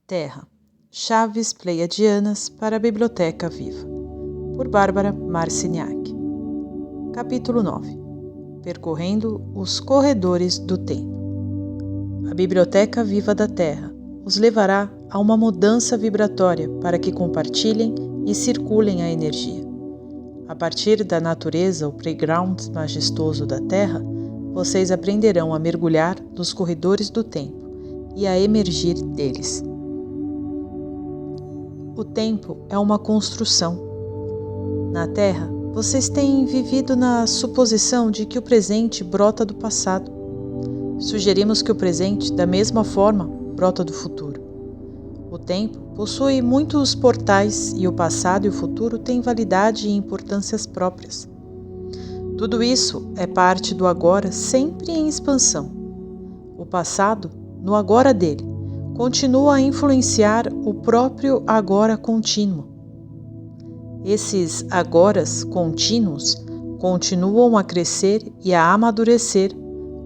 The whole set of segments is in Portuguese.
Terra, Chaves Pleiadianas para a Biblioteca Viva, por Bárbara Marciniak. Capítulo 9. Percorrendo os corredores do tempo. A Biblioteca Viva da Terra os levará a uma mudança vibratória para que compartilhem e circulem a energia. A partir da natureza, o playground majestoso da Terra, vocês aprenderão a mergulhar nos corredores do tempo e a emergir deles. O tempo é uma construção. Na Terra, vocês têm vivido na suposição de que o presente brota do passado. Sugerimos que o presente, da mesma forma, brota do futuro. O tempo possui muitos portais e o passado e o futuro têm validade e importâncias próprias. Tudo isso é parte do agora, sempre em expansão. O passado, no agora dele, continua a influenciar o próprio agora contínuo. Esses agoras contínuos continuam a crescer e a amadurecer,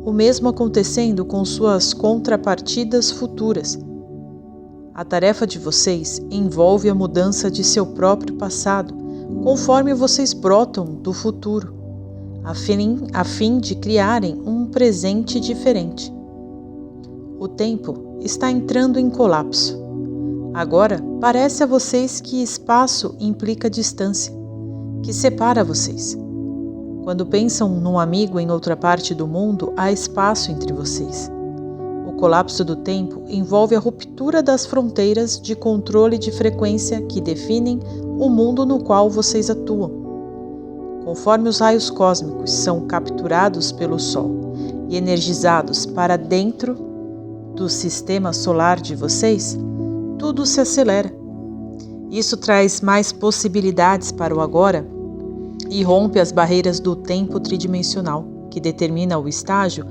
o mesmo acontecendo com suas contrapartidas futuras. A tarefa de vocês envolve a mudança de seu próprio passado, conforme vocês brotam do futuro, a fim de criarem um presente diferente. O tempo está entrando em colapso. Agora, parece a vocês que espaço implica distância, que separa vocês. Quando pensam num amigo em outra parte do mundo, há espaço entre vocês. O colapso do tempo envolve a ruptura das fronteiras de controle de frequência que definem o mundo no qual vocês atuam. Conforme os raios cósmicos são capturados pelo Sol e energizados para dentro do sistema solar de vocês, tudo se acelera. Isso traz mais possibilidades para o agora e rompe as barreiras do tempo tridimensional, que determina o estágio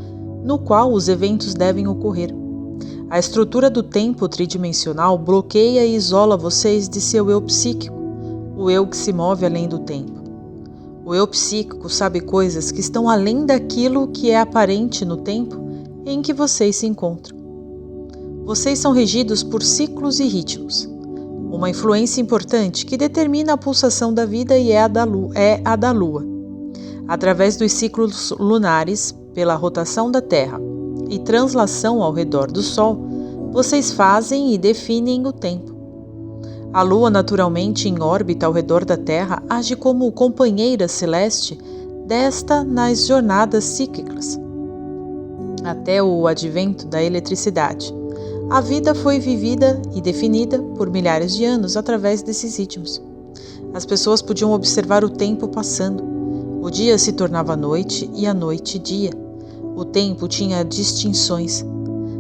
no qual os eventos devem ocorrer. A estrutura do tempo tridimensional bloqueia e isola vocês de seu eu psíquico, o eu que se move além do tempo. O eu psíquico sabe coisas que estão além daquilo que é aparente no tempo em que vocês se encontram. Vocês são regidos por ciclos e ritmos. Uma influência importante que determina a pulsação da vida e é a da Lua. Através dos ciclos lunares, pela rotação da Terra e translação ao redor do Sol, vocês fazem e definem o tempo. A Lua, naturalmente em órbita ao redor da Terra, age como companheira celeste desta nas jornadas cíclicas. Até o advento da eletricidade, a vida foi vivida e definida por milhares de anos através desses ritmos. As pessoas podiam observar o tempo passando. O dia se tornava noite e a noite dia. O tempo tinha distinções.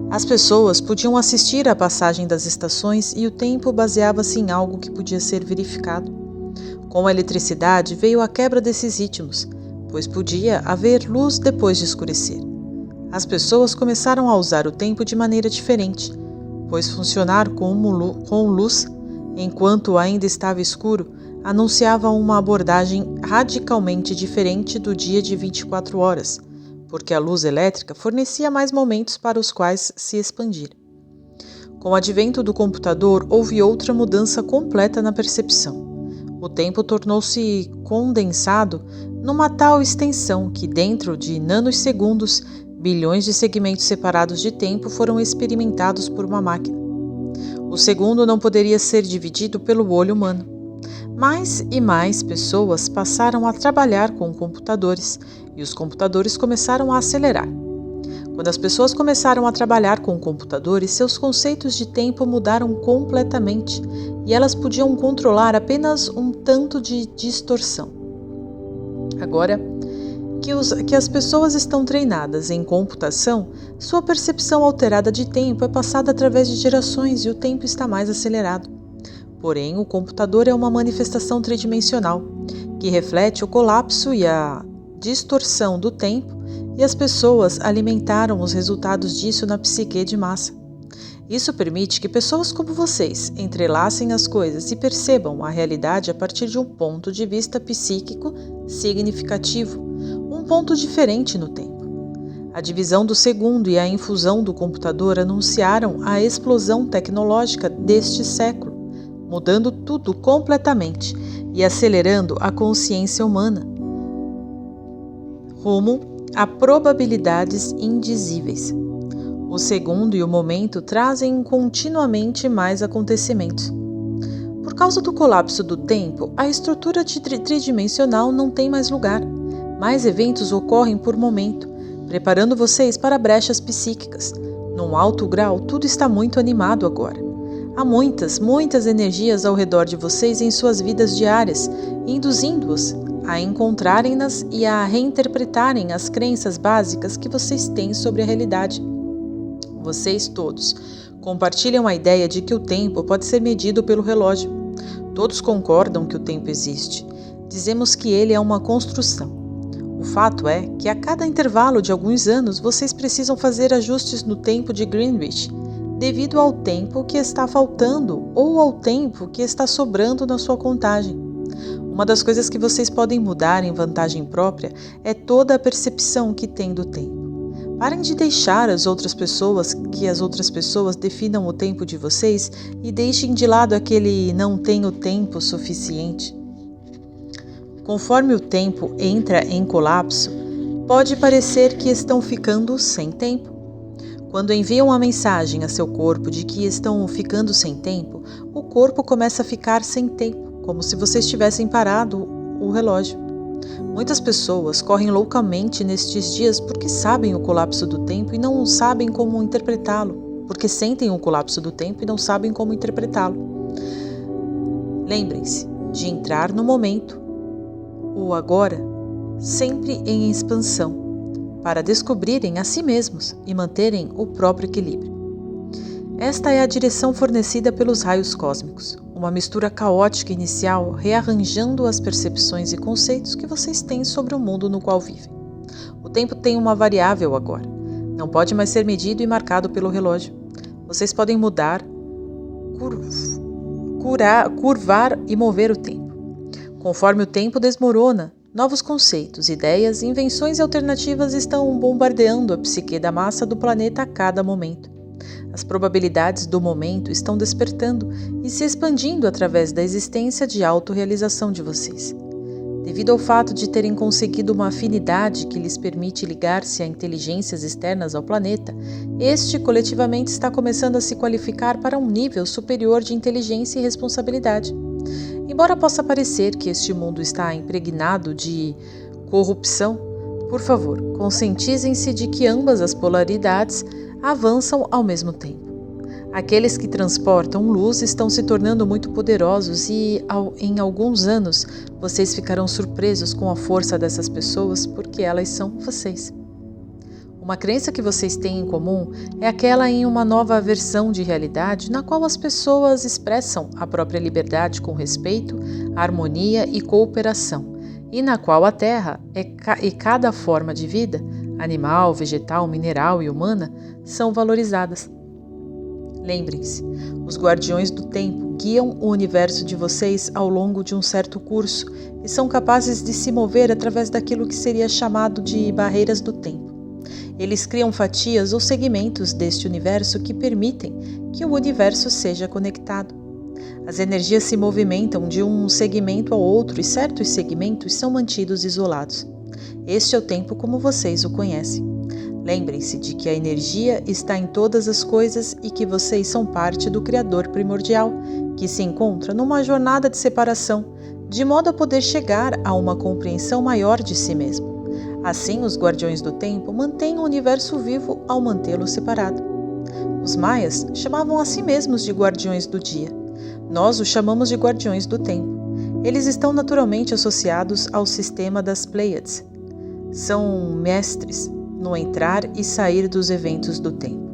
As pessoas podiam assistir à passagem das estações e o tempo baseava-se em algo que podia ser verificado. Com a eletricidade veio a quebra desses ritmos, pois podia haver luz depois de escurecer. As pessoas começaram a usar o tempo de maneira diferente, pois funcionar com luz, enquanto ainda estava escuro, anunciava uma abordagem radicalmente diferente do dia de 24 horas, porque a luz elétrica fornecia mais momentos para os quais se expandir. Com o advento do computador, houve outra mudança completa na percepção. O tempo tornou-se condensado numa tal extensão que, dentro de nanosegundos, bilhões de segmentos separados de tempo foram experimentados por uma máquina. O segundo não poderia ser dividido pelo olho humano. Mais e mais pessoas passaram a trabalhar com computadores e os computadores começaram a acelerar. Quando as pessoas começaram a trabalhar com computadores, seus conceitos de tempo mudaram completamente e elas podiam controlar apenas um tanto de distorção. Agora que as pessoas estão treinadas em computação, sua percepção alterada de tempo é passada através de gerações e o tempo está mais acelerado. Porém, o computador é uma manifestação tridimensional, que reflete o colapso e a distorção do tempo, e as pessoas alimentaram os resultados disso na psique de massa. Isso permite que pessoas como vocês entrelacem as coisas e percebam a realidade a partir de um ponto de vista psíquico significativo, um ponto diferente no tempo. A divisão do segundo e a infusão do computador anunciaram a explosão tecnológica deste século, mudando tudo completamente e acelerando a consciência humana rumo a probabilidades indizíveis. O segundo e o momento trazem continuamente mais acontecimentos. Por causa do colapso do tempo, a estrutura tridimensional não tem mais lugar. Mais eventos ocorrem por momento, preparando vocês para brechas psíquicas. Num alto grau, tudo está muito animado agora. Há muitas energias ao redor de vocês em suas vidas diárias, induzindo-os a encontrarem-nas e a reinterpretarem as crenças básicas que vocês têm sobre a realidade. Vocês todos compartilham a ideia de que o tempo pode ser medido pelo relógio. Todos concordam que o tempo existe. Dizemos que ele é uma construção. O fato é que a cada intervalo de alguns anos vocês precisam fazer ajustes no tempo de Greenwich, devido ao tempo que está faltando ou ao tempo que está sobrando na sua contagem. Uma das coisas que vocês podem mudar em vantagem própria é toda a percepção que têm do tempo. Parem de deixar que as outras pessoas definam o tempo de vocês e deixem de lado aquele não tenho tempo suficiente. Conforme o tempo entra em colapso, pode parecer que estão ficando sem tempo. Quando enviam uma mensagem a seu corpo de que estão ficando sem tempo, o corpo começa a ficar sem tempo, como se vocês tivessem parado o relógio. Muitas pessoas correm loucamente nestes dias porque sabem o colapso do tempo e não sabem como interpretá-lo, porque sentem o colapso do tempo e não sabem como interpretá-lo. Lembrem-se de entrar no momento, o agora, sempre em expansão, para descobrirem a si mesmos e manterem o próprio equilíbrio. Esta é a direção fornecida pelos raios cósmicos, uma mistura caótica inicial rearranjando as percepções e conceitos que vocês têm sobre o mundo no qual vivem. O tempo tem uma variável agora. Não pode mais ser medido e marcado pelo relógio. Vocês podem mudar, curvar e mover o tempo. Conforme o tempo desmorona, novos conceitos, ideias, invenções e alternativas estão bombardeando a psique da massa do planeta a cada momento. As probabilidades do momento estão despertando e se expandindo através da existência de autorrealização de vocês. Devido ao fato de terem conseguido uma afinidade que lhes permite ligar-se a inteligências externas ao planeta, este coletivamente está começando a se qualificar para um nível superior de inteligência e responsabilidade. Embora possa parecer que este mundo está impregnado de corrupção, por favor, conscientizem-se de que ambas as polaridades avançam ao mesmo tempo. Aqueles que transportam luz estão se tornando muito poderosos e, em alguns anos, vocês ficarão surpresos com a força dessas pessoas porque elas são vocês. Uma crença que vocês têm em comum é aquela em uma nova versão de realidade na qual as pessoas expressam a própria liberdade com respeito, harmonia e cooperação, e na qual a Terra e cada forma de vida, animal, vegetal, mineral e humana, são valorizadas. Lembrem-se, os guardiões do tempo guiam o universo de vocês ao longo de um certo curso e são capazes de se mover através daquilo que seria chamado de barreiras do tempo. Eles criam fatias ou segmentos deste universo que permitem que o universo seja conectado. As energias se movimentam de um segmento ao outro e certos segmentos são mantidos isolados. Este é o tempo como vocês o conhecem. Lembrem-se de que a energia está em todas as coisas e que vocês são parte do Criador primordial, que se encontra numa jornada de separação, de modo a poder chegar a uma compreensão maior de si mesmo. Assim, os guardiões do tempo mantêm o universo vivo ao mantê-lo separado. Os maias chamavam a si mesmos de guardiões do dia. Nós os chamamos de guardiões do tempo. Eles estão naturalmente associados ao sistema das Pleiades. São mestres no entrar e sair dos eventos do tempo.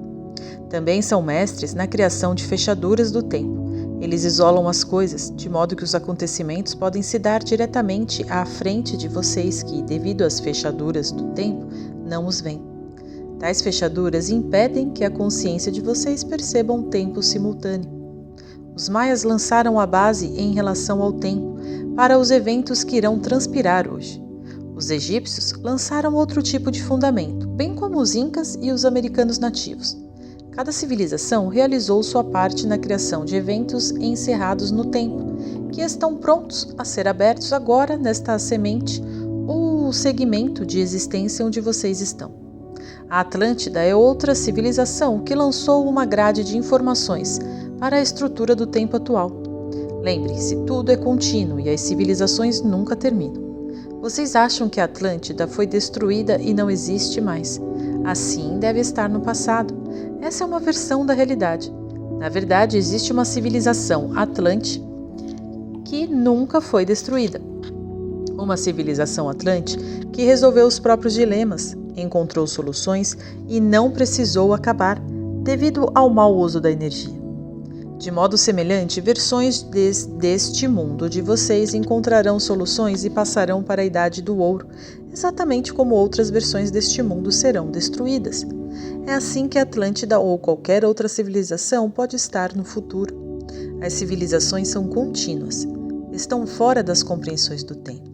Também são mestres na criação de fechaduras do tempo. Eles isolam as coisas, de modo que os acontecimentos podem se dar diretamente à frente de vocês que, devido às fechaduras do tempo, não os veem. Tais fechaduras impedem que a consciência de vocês perceba um tempo simultâneo. Os maias lançaram a base em relação ao tempo para os eventos que irão transpirar hoje. Os egípcios lançaram outro tipo de fundamento, bem como os incas e os americanos nativos. Cada civilização realizou sua parte na criação de eventos encerrados no tempo, que estão prontos a ser abertos agora nesta semente ou segmento de existência onde vocês estão. A Atlântida é outra civilização que lançou uma grade de informações para a estrutura do tempo atual. Lembre-se, tudo é contínuo e as civilizações nunca terminam. Vocês acham que a Atlântida foi destruída e não existe mais. Assim deve estar no passado. Essa é uma versão da realidade. Na verdade, existe uma civilização Atlante que nunca foi destruída. Uma civilização Atlante que resolveu os próprios dilemas, encontrou soluções e não precisou acabar devido ao mau uso da energia. De modo semelhante, versões deste mundo de vocês encontrarão soluções e passarão para a Idade do Ouro, exatamente como outras versões deste mundo serão destruídas. É assim que a Atlântida ou qualquer outra civilização pode estar no futuro. As civilizações são contínuas, estão fora das compreensões do tempo.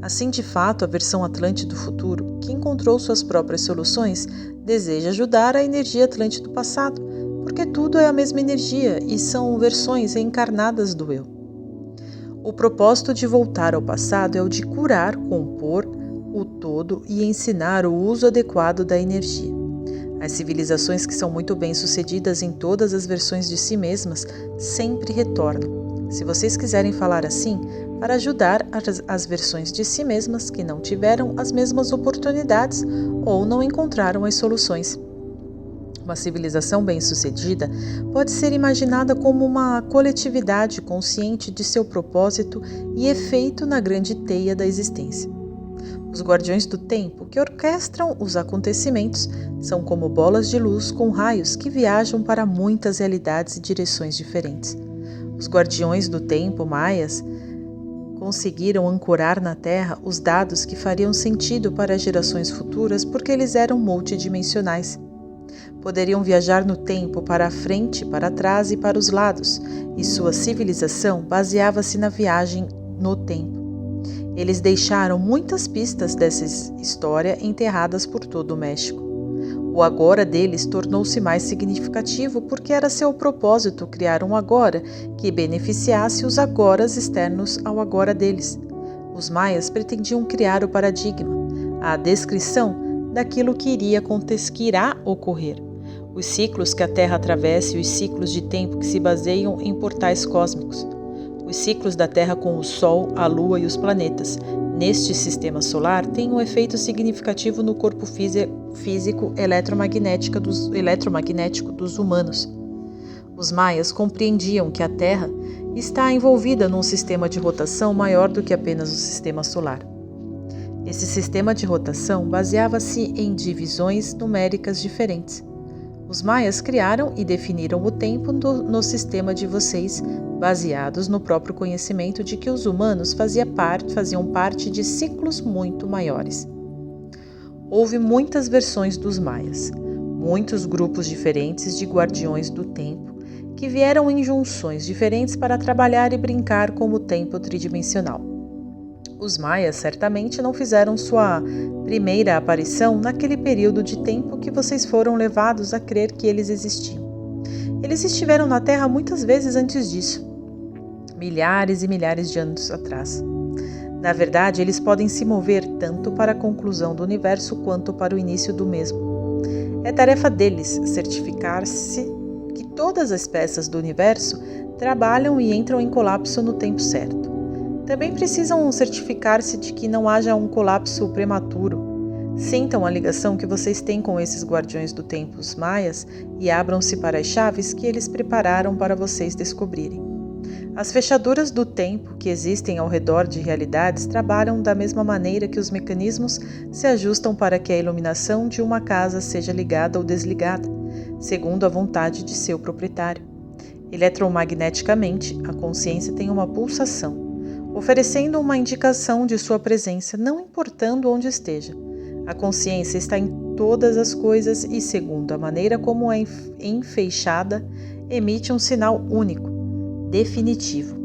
Assim, de fato, a versão Atlante do futuro, que encontrou suas próprias soluções, deseja ajudar a energia Atlante do passado, porque tudo é a mesma energia e são versões reencarnadas do eu. O propósito de voltar ao passado é o de curar, compor o todo e ensinar o uso adequado da energia. As civilizações que são muito bem-sucedidas em todas as versões de si mesmas sempre retornam. Se vocês quiserem falar assim, para ajudar as versões de si mesmas que não tiveram as mesmas oportunidades ou não encontraram as soluções. Uma civilização bem-sucedida pode ser imaginada como uma coletividade consciente de seu propósito e efeito na grande teia da existência. Os guardiões do tempo, que orquestram os acontecimentos, são como bolas de luz com raios que viajam para muitas realidades e direções diferentes. Os guardiões do tempo maias conseguiram ancorar na Terra os dados que fariam sentido para as gerações futuras porque eles eram multidimensionais. Poderiam viajar no tempo para a frente, para trás e para os lados, e sua civilização baseava-se na viagem no tempo. Eles deixaram muitas pistas dessa história enterradas por todo o México. O agora deles tornou-se mais significativo porque era seu propósito criar um agora que beneficiasse os agoras externos ao agora deles. Os maias pretendiam criar o paradigma, a descrição daquilo que irá ocorrer. Os ciclos que a Terra atravessa e os ciclos de tempo que se baseiam em portais cósmicos. Os ciclos da Terra com o Sol, a Lua e os planetas, neste sistema solar, têm um efeito significativo no corpo físico eletromagnético dos humanos. Os maias compreendiam que a Terra está envolvida num sistema de rotação maior do que apenas o sistema solar. Esse sistema de rotação baseava-se em divisões numéricas diferentes. Os maias criaram e definiram o tempo no sistema de vocês, baseados no próprio conhecimento de que os humanos faziam parte de ciclos muito maiores. Houve muitas versões dos maias, muitos grupos diferentes de guardiões do tempo, que vieram em junções diferentes para trabalhar e brincar com o tempo tridimensional. Os maias certamente não fizeram sua primeira aparição naquele período de tempo que vocês foram levados a crer que eles existiam. Eles estiveram na Terra muitas vezes antes disso, milhares e milhares de anos atrás. Na verdade, eles podem se mover tanto para a conclusão do universo quanto para o início do mesmo. É tarefa deles certificar-se que todas as peças do universo trabalham e entram em colapso no tempo certo. Também precisam certificar-se de que não haja um colapso prematuro. Sintam a ligação que vocês têm com esses guardiões do tempo, os maias, e abram-se para as chaves que eles prepararam para vocês descobrirem. As fechaduras do tempo que existem ao redor de realidades trabalham da mesma maneira que os mecanismos se ajustam para que a iluminação de uma casa seja ligada ou desligada, segundo a vontade de seu proprietário. Eletromagneticamente, a consciência tem uma pulsação, oferecendo uma indicação de sua presença, não importando onde esteja. A consciência está em todas as coisas e, segundo a maneira como é enfeixada, emite um sinal único, definitivo.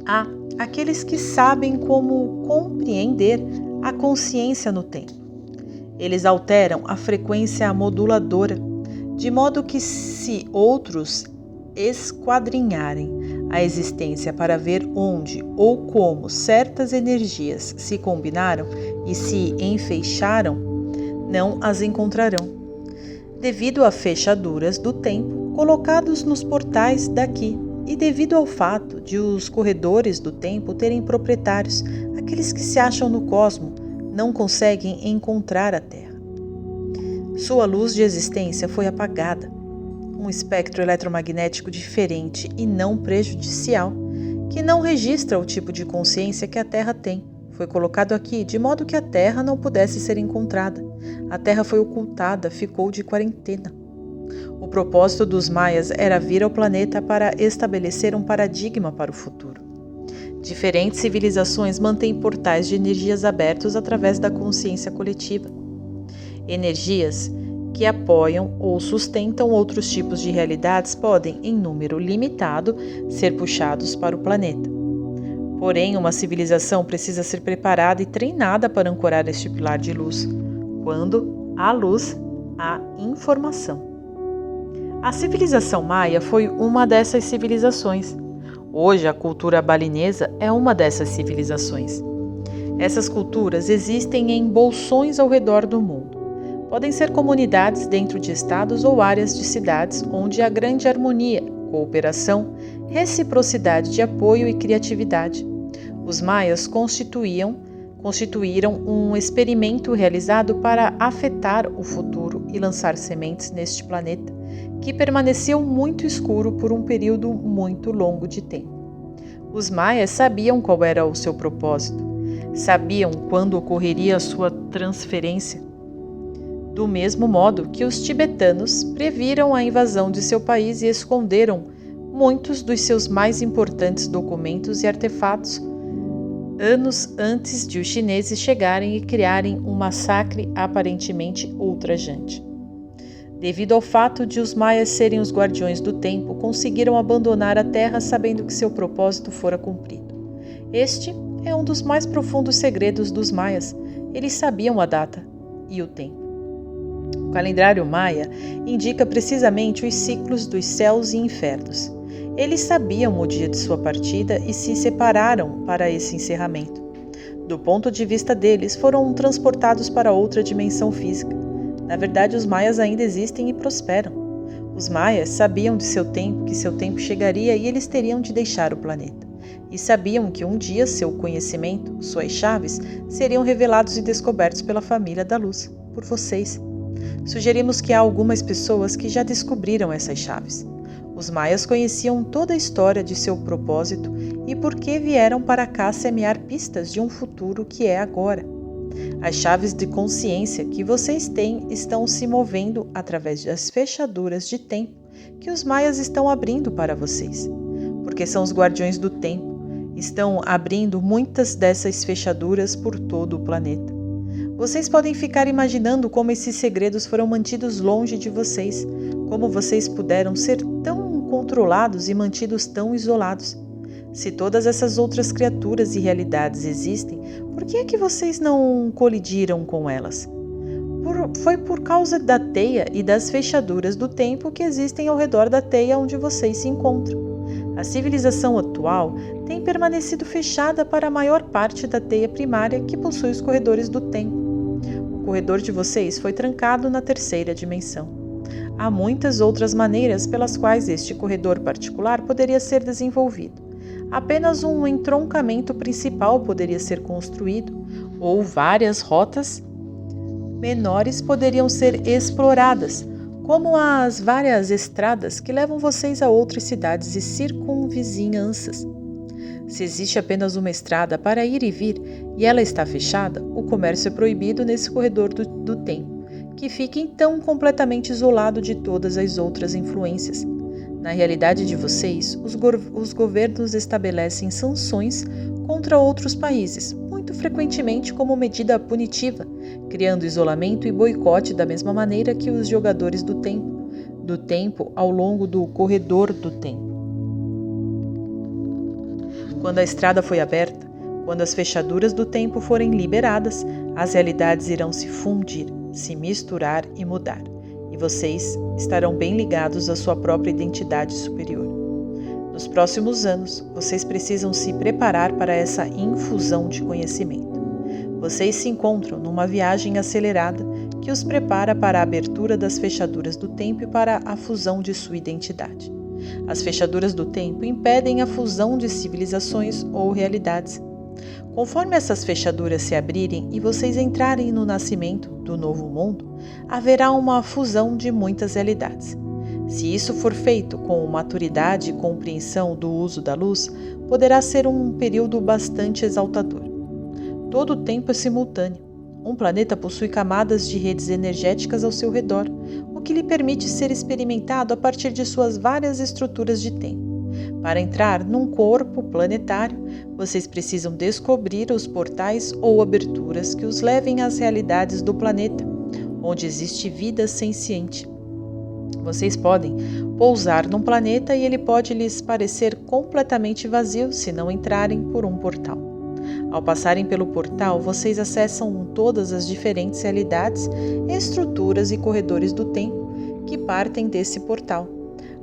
Há aqueles que sabem como compreender a consciência no tempo. Eles alteram a frequência moduladora, de modo que se outros esquadrinharem a existência para ver onde ou como certas energias se combinaram e se enfeixaram, não as encontrarão, devido a fechaduras do tempo colocados nos portais daqui e devido ao fato de os corredores do tempo terem proprietários, aqueles que se acham no cosmo não conseguem encontrar a Terra. Sua luz de existência foi apagada. Um espectro eletromagnético diferente e não prejudicial, que não registra o tipo de consciência que a Terra tem, foi colocado aqui de modo que a Terra não pudesse ser encontrada. A Terra foi ocultada, ficou de quarentena. O propósito dos maias era vir ao planeta para estabelecer um paradigma para o futuro. Diferentes civilizações mantêm portais de energias abertos através da consciência coletiva. Energias que apoiam ou sustentam outros tipos de realidades podem, em número limitado, ser puxados para o planeta. Porém, uma civilização precisa ser preparada e treinada para ancorar este pilar de luz, quando há luz, há informação. A civilização maia foi uma dessas civilizações. Hoje, a cultura balinesa é uma dessas civilizações. Essas culturas existem em bolsões ao redor do mundo. Podem ser comunidades dentro de estados ou áreas de cidades onde há grande harmonia, cooperação, reciprocidade de apoio e criatividade. Os maias constituíram um experimento realizado para afetar o futuro e lançar sementes neste planeta, que permaneceu muito escuro por um período muito longo de tempo. Os maias sabiam qual era o seu propósito, sabiam quando ocorreria a sua transferência. Do mesmo modo que os tibetanos previram a invasão de seu país e esconderam muitos dos seus mais importantes documentos e artefatos anos antes de os chineses chegarem e criarem um massacre aparentemente ultrajante. Devido ao fato de os maias serem os guardiões do tempo, conseguiram abandonar a Terra sabendo que seu propósito fora cumprido. Este é um dos mais profundos segredos dos maias. Eles sabiam a data e o tempo. O calendário maia indica precisamente os ciclos dos céus e infernos. Eles sabiam o dia de sua partida e se separaram para esse encerramento. Do ponto de vista deles, foram transportados para outra dimensão física. Na verdade, os maias ainda existem e prosperam. Os maias sabiam de seu tempo, que seu tempo chegaria e eles teriam de deixar o planeta. E sabiam que um dia seu conhecimento, suas chaves, seriam revelados e descobertos pela família da luz, por vocês. Sugerimos que há algumas pessoas que já descobriram essas chaves. Os maias conheciam toda a história de seu propósito e por que vieram para cá semear pistas de um futuro que é agora. As chaves de consciência que vocês têm estão se movendo através das fechaduras de tempo que os maias estão abrindo para vocês, porque são os guardiões do tempo. Estão abrindo muitas dessas fechaduras por todo o planeta. Vocês podem ficar imaginando como esses segredos foram mantidos longe de vocês, como vocês puderam ser tão controlados e mantidos tão isolados. Se todas essas outras criaturas e realidades existem, por que é que vocês não colidiram com elas? Foi por causa da teia e das fechaduras do tempo que existem ao redor da teia onde vocês se encontram. A civilização atual tem permanecido fechada para a maior parte da teia primária que possui os corredores do tempo. O corredor de vocês foi trancado na terceira dimensão. Há muitas outras maneiras pelas quais este corredor particular poderia ser desenvolvido. Apenas um entroncamento principal poderia ser construído, ou várias rotas menores poderiam ser exploradas, como as várias estradas que levam vocês a outras cidades e circunvizinhanças. Se existe apenas uma estrada para ir e vir e ela está fechada, o comércio é proibido nesse corredor do tempo, que fica então completamente isolado de todas as outras influências. Na realidade de vocês, os governos estabelecem sanções contra outros países, muito frequentemente como medida punitiva, criando isolamento e boicote da mesma maneira que os jogadores do tempo ao longo do corredor do tempo. Quando a estrada foi aberta, Quando as fechaduras do tempo forem liberadas, as realidades irão se fundir, se misturar e mudar, e vocês estarão bem ligados à sua própria identidade superior. Nos próximos anos, vocês precisam se preparar para essa infusão de conhecimento. Vocês se encontram numa viagem acelerada que os prepara para a abertura das fechaduras do tempo e para a fusão de sua identidade. As fechaduras do tempo impedem a fusão de civilizações ou realidades. Conforme essas fechaduras se abrirem e vocês entrarem no nascimento do novo mundo, haverá uma fusão de muitas realidades. Se isso for feito com maturidade e compreensão do uso da luz, poderá ser um período bastante exaltador. Todo o tempo é simultâneo. Um planeta possui camadas de redes energéticas ao seu redor, o que lhe permite ser experimentado a partir de suas várias estruturas de tempo. Para entrar num corpo planetário, vocês precisam descobrir os portais ou aberturas que os levem às realidades do planeta, onde existe vida senciente. Vocês podem pousar num planeta e ele pode lhes parecer completamente vazio se não entrarem por um portal. Ao passarem pelo portal, vocês acessam todas as diferentes realidades, estruturas e corredores do tempo que partem desse portal.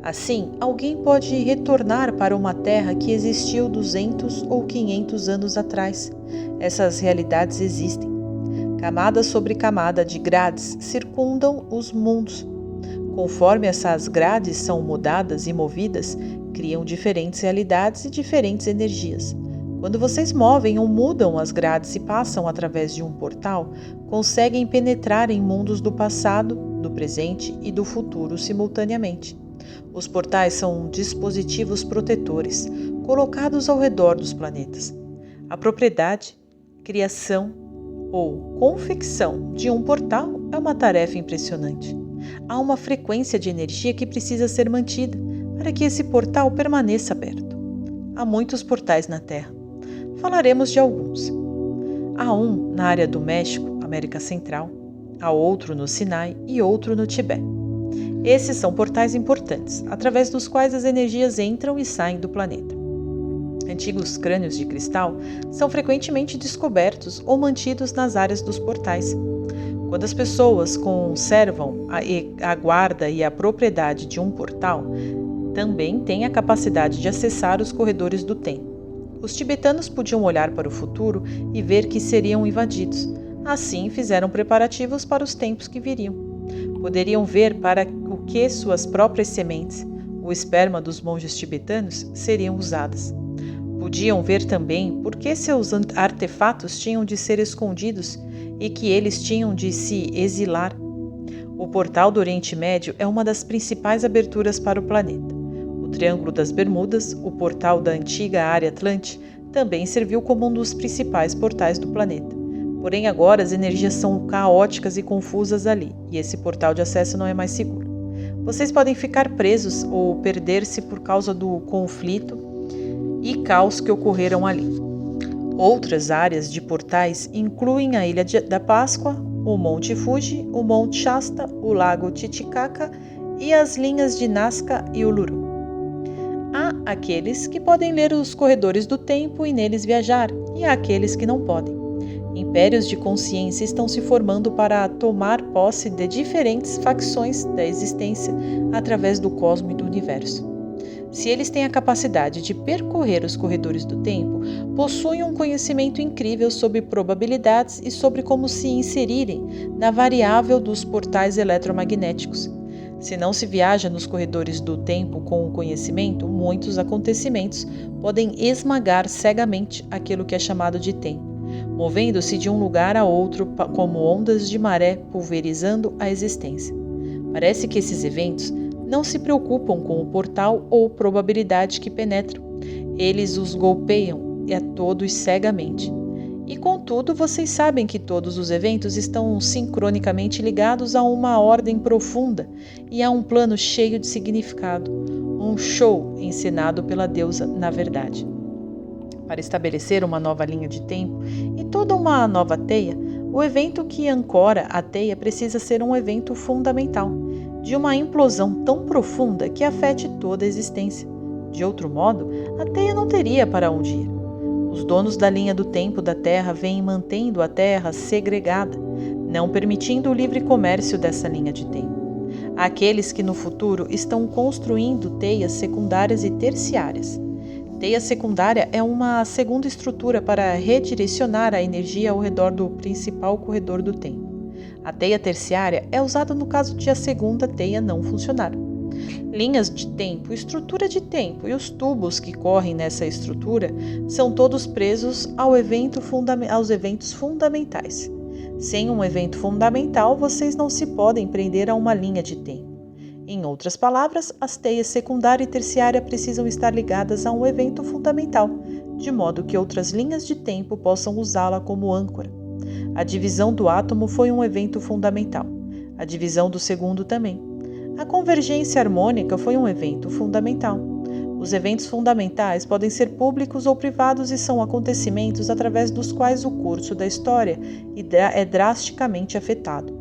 Assim, alguém pode retornar para uma Terra que existiu 200 ou 500 anos atrás. Essas realidades existem. Camada sobre camada de grades circundam os mundos. Conforme essas grades são mudadas e movidas, criam diferentes realidades e diferentes energias. Quando vocês movem ou mudam as grades e passam através de um portal, conseguem penetrar em mundos do passado, do presente e do futuro simultaneamente. Os portais são dispositivos protetores, colocados ao redor dos planetas. A propriedade, criação ou confecção de um portal é uma tarefa impressionante. Há uma frequência de energia que precisa ser mantida para que esse portal permaneça aberto. Há muitos portais na Terra. Falaremos de alguns. Há um na área do México, América Central, há outro no Sinai e outro no Tibete. Esses são portais importantes, através dos quais as energias entram e saem do planeta. Antigos crânios de cristal são frequentemente descobertos ou mantidos nas áreas dos portais. Quando as pessoas conservam a guarda e a propriedade de um portal, também têm a capacidade de acessar os corredores do tempo. Os tibetanos podiam olhar para o futuro e ver que seriam invadidos. Assim, fizeram preparativos para os tempos que viriam. Poderiam ver para o que suas próprias sementes, o esperma dos monges tibetanos, seriam usadas. Podiam ver também por que seus artefatos tinham de ser escondidos e que eles tinham de se exilar. O portal do Oriente Médio é uma das principais aberturas para o planeta. O Triângulo das Bermudas, o portal da antiga área Atlante, também serviu como um dos principais portais do planeta. Porém, agora as energias são caóticas e confusas ali, e esse portal de acesso não é mais seguro. Vocês podem ficar presos ou perder-se por causa do conflito e caos que ocorreram ali. Outras áreas de portais incluem a Ilha da Páscoa, o Monte Fuji, o Monte Shasta, o Lago Titicaca e as linhas de Nazca e Uluru. Há aqueles que podem ler os corredores do tempo e neles viajar, e há aqueles que não podem. Impérios de consciência estão se formando para tomar posse de diferentes facções da existência através do cosmos e do universo. Se eles têm a capacidade de percorrer os corredores do tempo, possuem um conhecimento incrível sobre probabilidades e sobre como se inserirem na variável dos portais eletromagnéticos. Se não se viaja nos corredores do tempo com o conhecimento, muitos acontecimentos podem esmagar cegamente aquilo que é chamado de tempo, movendo-se de um lugar a outro como ondas de maré pulverizando a existência. Parece que esses eventos não se preocupam com o portal ou probabilidade que penetram. Eles os golpeiam a todos cegamente. E contudo, vocês sabem que todos os eventos estão sincronicamente ligados a uma ordem profunda e a um plano cheio de significado, um show encenado pela deusa na verdade. Para estabelecer uma nova linha de tempo e toda uma nova teia, o evento que ancora a teia precisa ser um evento fundamental, de uma implosão tão profunda que afete toda a existência. De outro modo, a teia não teria para onde ir. Os donos da linha do tempo da Terra vêm mantendo a Terra segregada, não permitindo o livre comércio dessa linha de tempo. Há aqueles que no futuro estão construindo teias secundárias e terciárias. Teia secundária é uma segunda estrutura para redirecionar a energia ao redor do principal corredor do tempo. A teia terciária é usada no caso de a segunda teia não funcionar. Linhas de tempo, estrutura de tempo e os tubos que correm nessa estrutura são todos presos aos eventos fundamentais. Sem um evento fundamental, vocês não se podem prender a uma linha de tempo. Em outras palavras, as teias secundária e terciária precisam estar ligadas a um evento fundamental, de modo que outras linhas de tempo possam usá-la como âncora. A divisão do átomo foi um evento fundamental. A divisão do segundo também. A convergência harmônica foi um evento fundamental. Os eventos fundamentais podem ser públicos ou privados e são acontecimentos através dos quais o curso da história é drasticamente afetado.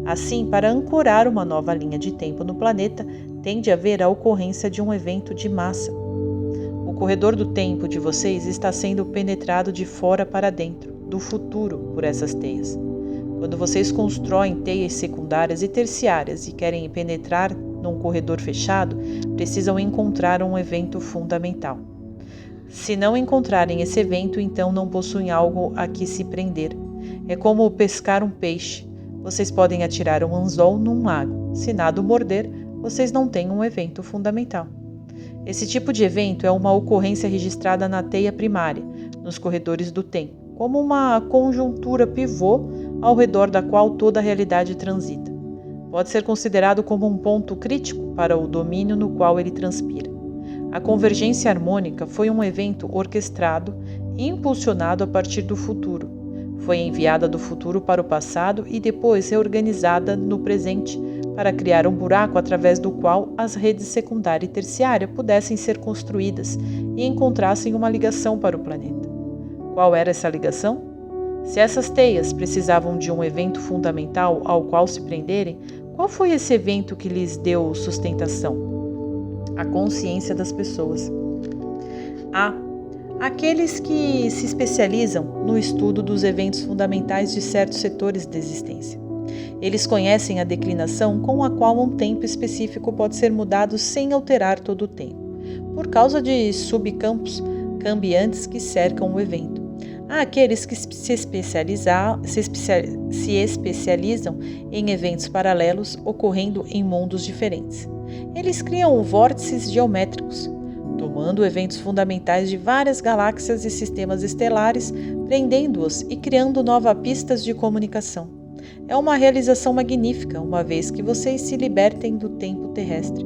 Assim, para ancorar uma nova linha de tempo no planeta, tem de haver a ocorrência de um evento de massa. O corredor do tempo de vocês está sendo penetrado de fora para dentro, do futuro, por essas teias. Quando vocês constroem teias secundárias e terciárias e querem penetrar num corredor fechado, precisam encontrar um evento fundamental. Se não encontrarem esse evento, então não possuem algo a que se prender. É como pescar um peixe. Vocês podem atirar um anzol num lago. Se nada o morder, vocês não têm um evento fundamental. Esse tipo de evento é uma ocorrência registrada na teia primária, nos corredores do tempo, como uma conjuntura pivô ao redor da qual toda a realidade transita. Pode ser considerado como um ponto crítico para o domínio no qual ele transpira. A convergência harmônica foi um evento orquestrado e impulsionado a partir do futuro. Foi enviada do futuro para o passado e depois reorganizada no presente para criar um buraco através do qual as redes secundária e terciária pudessem ser construídas e encontrassem uma ligação para o planeta. Qual era essa ligação? Se essas teias precisavam de um evento fundamental ao qual se prenderem, qual foi esse evento que lhes deu sustentação? A consciência das pessoas. Aqueles que se especializam no estudo dos eventos fundamentais de certos setores da existência. Eles conhecem a declinação com a qual um tempo específico pode ser mudado sem alterar todo o tempo, por causa de subcampos cambiantes que cercam o evento. Há aqueles que se especializam em eventos paralelos ocorrendo em mundos diferentes. Eles criam vórtices geométricos, tomando eventos fundamentais de várias galáxias e sistemas estelares, prendendo-os e criando novas pistas de comunicação. É uma realização magnífica, uma vez que vocês se libertem do tempo terrestre.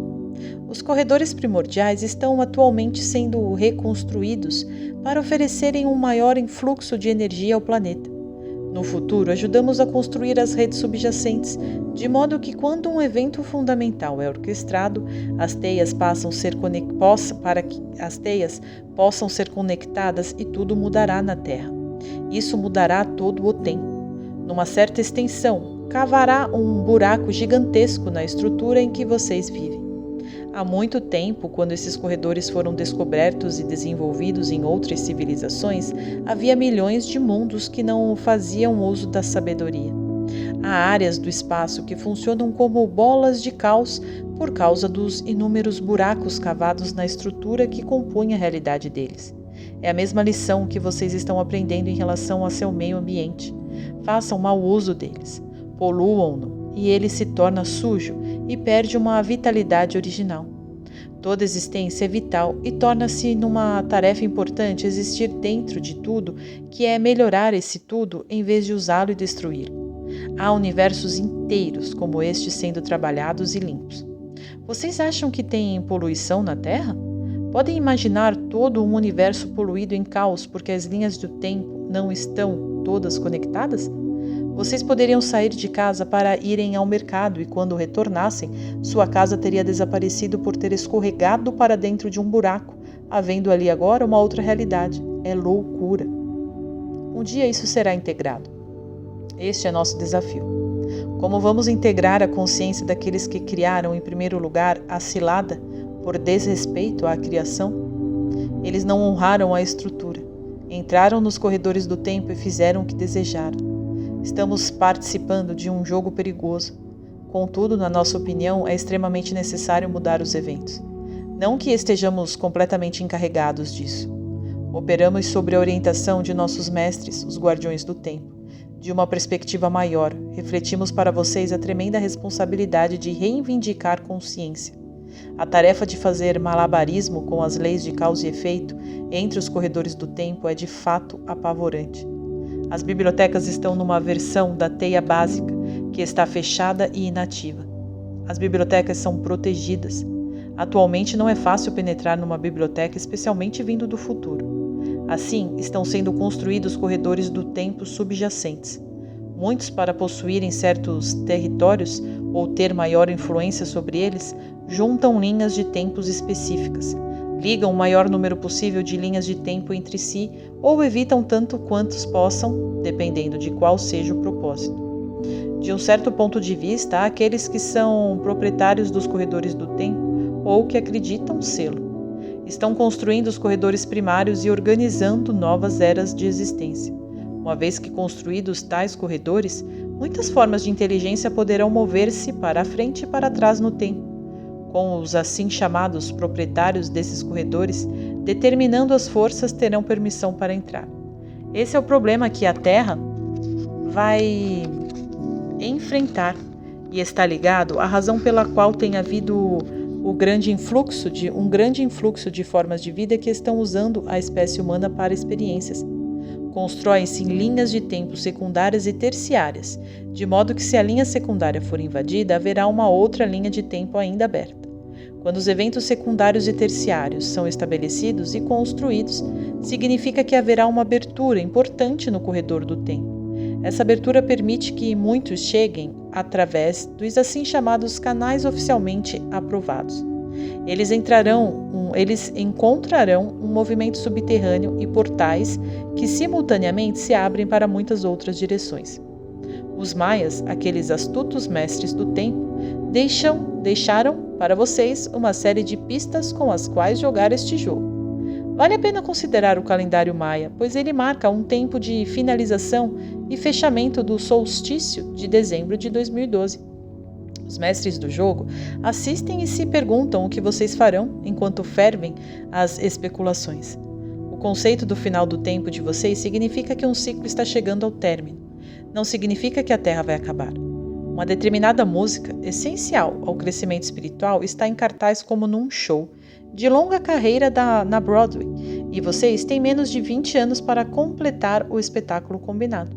Os corredores primordiais estão atualmente sendo reconstruídos para oferecerem um maior influxo de energia ao planeta. No futuro, ajudamos a construir as redes subjacentes, de modo que quando um evento fundamental é orquestrado, as teias possam ser conectadas e tudo mudará na Terra. Isso mudará todo o tempo. Numa certa extensão, cavará um buraco gigantesco na estrutura em que vocês vivem. Há muito tempo, quando esses corredores foram descobertos e desenvolvidos em outras civilizações, havia milhões de mundos que não faziam uso da sabedoria. Há áreas do espaço que funcionam como bolas de caos por causa dos inúmeros buracos cavados na estrutura que compunha a realidade deles. É a mesma lição que vocês estão aprendendo em relação ao seu meio ambiente. Façam mau uso deles, poluam-no, e ele se torna sujo e perde uma vitalidade original. Toda existência é vital e torna-se numa tarefa importante existir dentro de tudo, que é melhorar esse tudo em vez de usá-lo e destruí-lo. Há universos inteiros como este sendo trabalhados e limpos. Vocês acham que tem poluição na Terra? Podem imaginar todo um universo poluído em caos porque as linhas do tempo não estão todas conectadas? Vocês poderiam sair de casa para irem ao mercado e, quando retornassem, sua casa teria desaparecido por ter escorregado para dentro de um buraco, havendo ali agora uma outra realidade. É loucura. Um dia isso será integrado. Este é nosso desafio. Como vamos integrar a consciência daqueles que criaram, em primeiro lugar, a cilada por desrespeito à criação? Eles não honraram a estrutura. Entraram nos corredores do tempo e fizeram o que desejaram. Estamos participando de um jogo perigoso. Contudo, na nossa opinião, é extremamente necessário mudar os eventos. Não que estejamos completamente encarregados disso. Operamos sob a orientação de nossos mestres, os Guardiões do Tempo. De uma perspectiva maior, refletimos para vocês a tremenda responsabilidade de reivindicar consciência. A tarefa de fazer malabarismo com as leis de causa e efeito entre os corredores do tempo é de fato apavorante. As bibliotecas estão numa versão da teia básica, que está fechada e inativa. As bibliotecas são protegidas. Atualmente não é fácil penetrar numa biblioteca, especialmente vindo do futuro. Assim, estão sendo construídos corredores do tempo subjacentes. Muitos, para possuírem certos territórios ou ter maior influência sobre eles, juntam linhas de tempos específicas, ligam o maior número possível de linhas de tempo entre si ou evitam tanto quantos possam, dependendo de qual seja o propósito. De um certo ponto de vista, há aqueles que são proprietários dos corredores do tempo ou que acreditam sê-lo. Estão construindo os corredores primários e organizando novas eras de existência. Uma vez que construídos tais corredores, muitas formas de inteligência poderão mover-se para a frente e para trás no tempo, com os assim chamados proprietários desses corredores determinando as forças terão permissão para entrar. Esse é o problema que a Terra vai enfrentar e está ligado à razão pela qual tem havido um grande influxo de formas de vida que estão usando a espécie humana para experiências. Constroem-se linhas de tempo secundárias e terciárias, de modo que se a linha secundária for invadida, haverá uma outra linha de tempo ainda aberta. Quando os eventos secundários e terciários são estabelecidos e construídos, significa que haverá uma abertura importante no corredor do tempo. Essa abertura permite que muitos cheguem através dos assim chamados canais oficialmente aprovados. Eles encontrarão um movimento subterrâneo e portais que simultaneamente se abrem para muitas outras direções. Os maias, aqueles astutos mestres do tempo, deixaram para vocês uma série de pistas com as quais jogar este jogo. Vale a pena considerar o calendário maia, pois ele marca um tempo de finalização e fechamento do solstício de dezembro de 2012. Os mestres do jogo assistem e se perguntam o que vocês farão enquanto fervem as especulações. O conceito do final do tempo de vocês significa que um ciclo está chegando ao término. Não significa que a Terra vai acabar. Uma determinada música, essencial ao crescimento espiritual, está em cartaz como num show de longa carreira na Broadway, e vocês têm menos de 20 anos para completar o espetáculo combinado.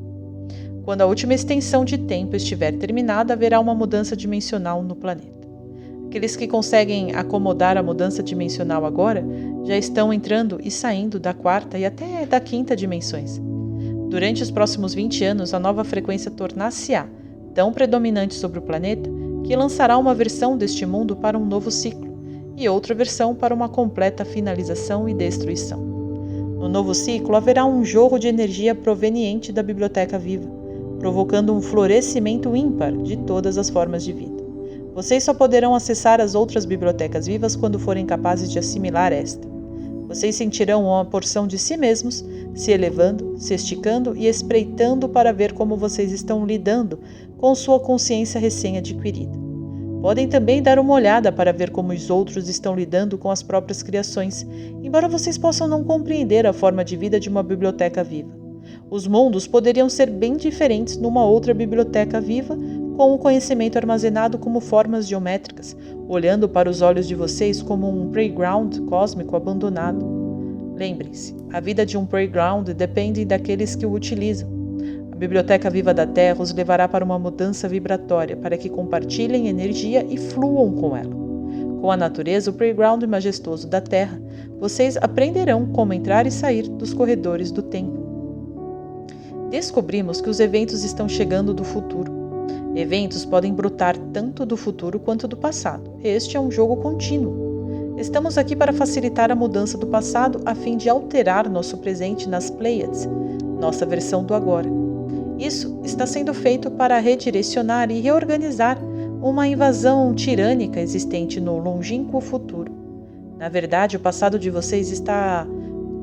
Quando a última extensão de tempo estiver terminada, haverá uma mudança dimensional no planeta. Aqueles que conseguem acomodar a mudança dimensional agora já estão entrando e saindo da quarta e até da quinta dimensões. Durante os próximos 20 anos, a nova frequência tornar-se-á tão predominante sobre o planeta que lançará uma versão deste mundo para um novo ciclo e outra versão para uma completa finalização e destruição. No novo ciclo, haverá um jorro de energia proveniente da biblioteca viva, provocando um florescimento ímpar de todas as formas de vida. Vocês só poderão acessar as outras bibliotecas vivas quando forem capazes de assimilar esta. Vocês sentirão uma porção de si mesmos se elevando, se esticando e espreitando para ver como vocês estão lidando com sua consciência recém-adquirida. Podem também dar uma olhada para ver como os outros estão lidando com as próprias criações, embora vocês possam não compreender a forma de vida de uma biblioteca viva. Os mundos poderiam ser bem diferentes numa outra biblioteca viva, com o conhecimento armazenado como formas geométricas, olhando para os olhos de vocês como um playground cósmico abandonado. Lembrem-se, a vida de um playground depende daqueles que o utilizam. A biblioteca viva da Terra os levará para uma mudança vibratória, para que compartilhem energia e fluam com ela. Com a natureza, o playground majestoso da Terra, vocês aprenderão como entrar e sair dos corredores do tempo. Descobrimos que os eventos estão chegando do futuro. Eventos podem brotar tanto do futuro quanto do passado. Este é um jogo contínuo. Estamos aqui para facilitar a mudança do passado a fim de alterar nosso presente nas Pleiades, nossa versão do agora. Isso está sendo feito para redirecionar e reorganizar uma invasão tirânica existente no longínquo futuro. Na verdade, o passado de vocês está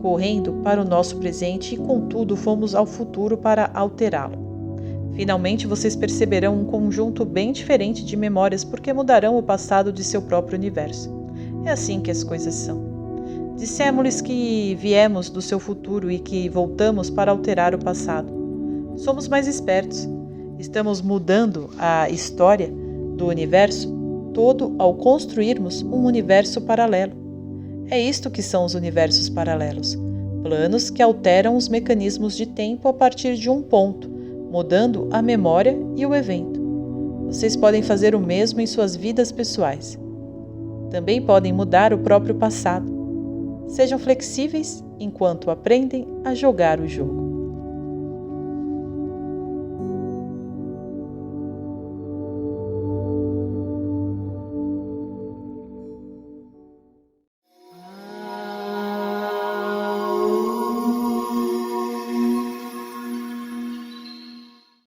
correndo para o nosso presente e, contudo, fomos ao futuro para alterá-lo. Finalmente, vocês perceberão um conjunto bem diferente de memórias porque mudarão o passado de seu próprio universo. É assim que as coisas são. Dissemos-lhes que viemos do seu futuro e que voltamos para alterar o passado. Somos mais espertos. Estamos mudando a história do universo todo ao construirmos um universo paralelo. É isto que são os universos paralelos, planos que alteram os mecanismos de tempo a partir de um ponto, mudando a memória e o evento. Vocês podem fazer o mesmo em suas vidas pessoais. Também podem mudar o próprio passado. Sejam flexíveis enquanto aprendem a jogar o jogo.